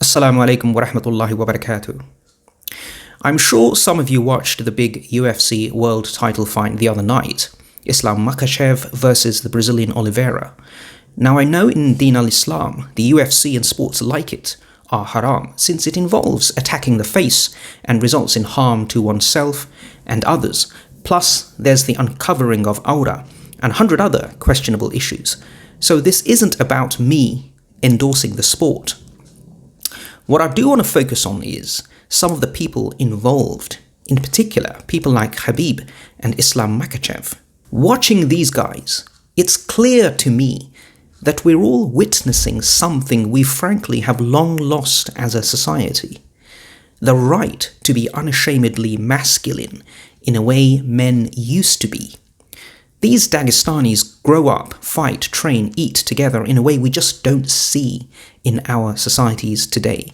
Assalamu alaikum wa rahmatullahi wa barakatuh. I'm sure some of you watched the big UFC world title fight the other night, Islam Makhachev versus the Brazilian Oliveira. Now I know in Din al-Islam, the UFC and sports like it are haram since it involves attacking the face and results in harm to oneself and others. Plus, there's the uncovering of awra and 100 other questionable issues. So this isn't about me endorsing the sport. What I do want to focus on is some of the people involved, in particular people like Khabib and Islam Makhachev. Watching these guys, it's clear to me that we're all witnessing something we frankly have long lost as a society. The right to be unashamedly masculine in a way men used to be. These Dagestanis grow up, fight, train, eat together in a way we just don't see in our societies today.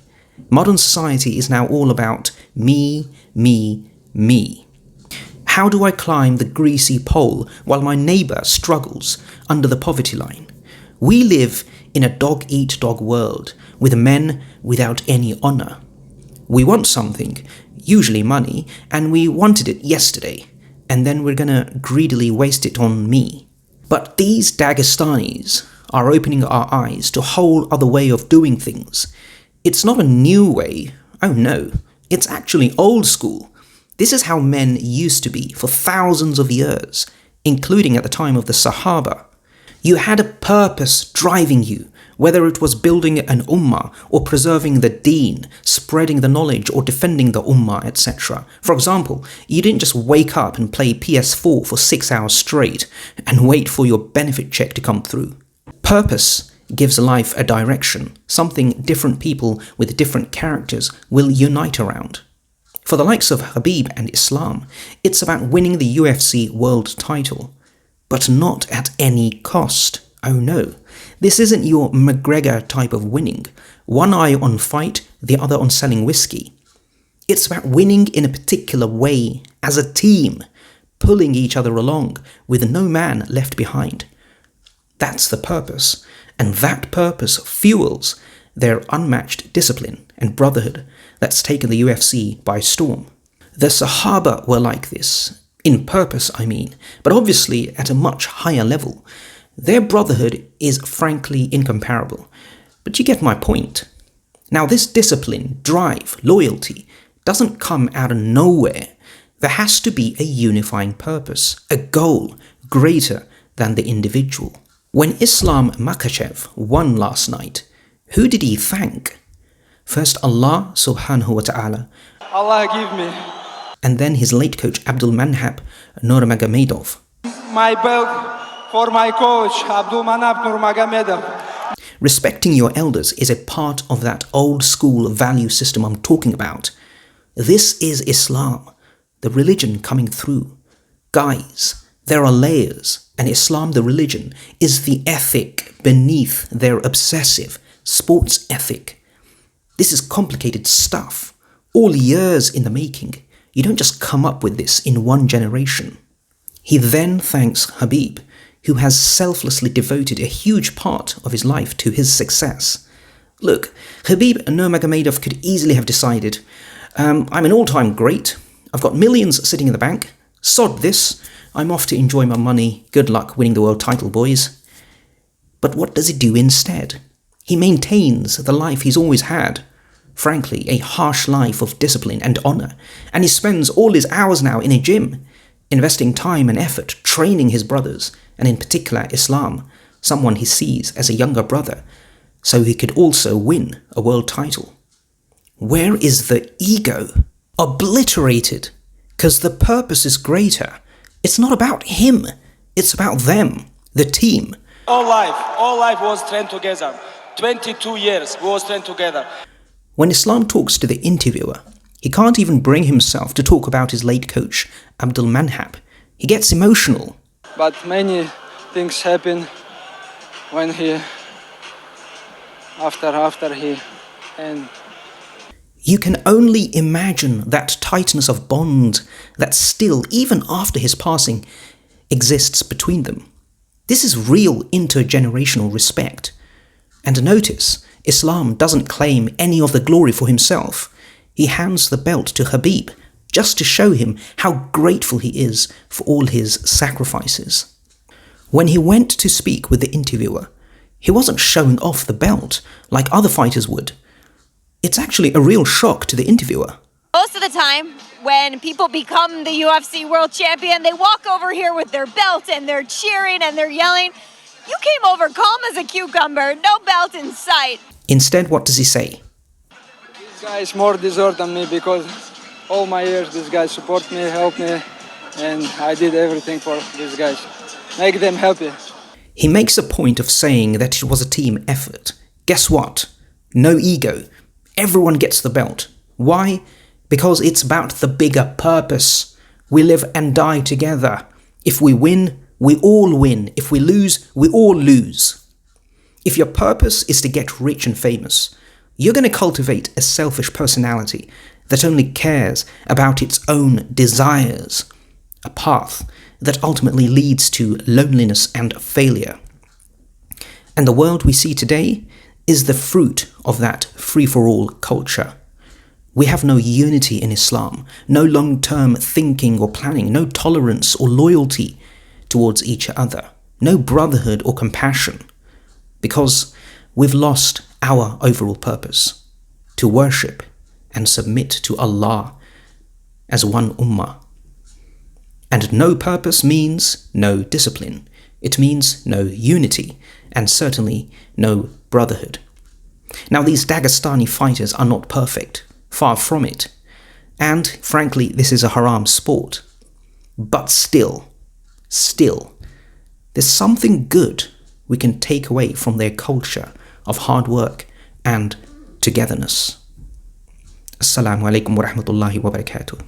Modern society is now all about me, me, me. How do I climb the greasy pole while my neighbour struggles under the poverty line? We live in a dog-eat-dog world with men without any honour. We want something, usually money, and we wanted it yesterday, and then we're gonna greedily waste it on me. But these Dagestanis are opening our eyes to a whole other way of doing things. It's not a new way, oh no, it's actually old school. This is how men used to be for thousands of years, including at the time of the Sahaba. You had a purpose driving you, whether it was building an ummah or preserving the deen, spreading the knowledge or defending the ummah, etc. For example, you didn't just wake up and play PS4 for 6 hours straight and wait for your benefit check to come through. Purpose gives life a direction, something different people with different characters will unite around. For the likes of Khabib and Islam, it's about winning the UFC world title. But not at any cost. Oh no, this isn't your McGregor type of winning. One eye on fight, the other on selling whiskey. It's about winning in a particular way, as a team, pulling each other along, with no man left behind. That's the purpose, and that purpose fuels their unmatched discipline and brotherhood that's taken the UFC by storm. The Sahaba were like this. In purpose, I mean, but obviously at a much higher level. Their brotherhood is frankly incomparable. But you get my point. Now this discipline, drive, loyalty doesn't come out of nowhere. There has to be a unifying purpose, a goal greater than the individual. When Islam Makhachev won last night, who did he thank? First Allah subhanahu wa ta'ala. Allah give me. And then his late coach Abdul Manhab Nurmagomedov. My belt for my coach Abdul Manhab Nurmagomedov. Respecting your elders is a part of that old school value system I'm talking about. This is Islam, the religion coming through. Guys, there are layers, and Islam, the religion, is the ethic beneath their obsessive sports ethic. This is complicated stuff, all years in the making. You don't just come up with this in one generation. He then thanks Khabib, who has selflessly devoted a huge part of his life to his success. Look, Khabib Nurmagomedov could easily have decided, I'm an all-time great, I've got millions sitting in the bank, sod this, I'm off to enjoy my money, good luck winning the world title, boys. But what does he do instead? He maintains the life he's always had. Frankly, a harsh life of discipline and honour, and he spends all his hours now in a gym, investing time and effort training his brothers, and in particular Islam, someone he sees as a younger brother, so he could also win a world title. Where is the ego? Obliterated, because the purpose is greater. It's not about him, it's about them, the team. All life was trained together. 22 years we was trained together. When Islam talks to the interviewer, he can't even bring himself to talk about his late coach, Abdul Manhab. He gets emotional. But many things happen when after he and You can only imagine that tightness of bond that still, even after his passing, exists between them. This is real intergenerational respect. And notice, Islam doesn't claim any of the glory for himself. He hands the belt to Khabib just to show him how grateful he is for all his sacrifices. When he went to speak with the interviewer, he wasn't showing off the belt like other fighters would. It's actually a real shock to the interviewer. Most of the time, when people become the UFC World Champion, they walk over here with their belt and they're cheering and they're yelling. You came over calm as a cucumber, no belt in sight. Instead, what does he say? This guy is more deserved than me because all my years this guy support me, help me, and I did everything for these guys. Make them happy. He makes a point of saying that it was a team effort. Guess what? No ego. Everyone gets the belt. Why? Because it's about the bigger purpose. We live and die together. If we win, we all win. If we lose, we all lose. If your purpose is to get rich and famous, you're going to cultivate a selfish personality that only cares about its own desires, a path that ultimately leads to loneliness and failure. And the world we see today is the fruit of that free-for-all culture. We have no unity in Islam, no long-term thinking or planning, no tolerance or loyalty towards each other, no brotherhood or compassion, because we've lost our overall purpose, to worship and submit to Allah as one ummah. And no purpose means no discipline. It means no unity, and certainly no brotherhood. Now, these Dagestani fighters are not perfect, far from it. And frankly, this is a haram sport. But still, there's something good we can take away from their culture of hard work and togetherness. Assalamu alaikum wa rahmatullahi wa barakatuh.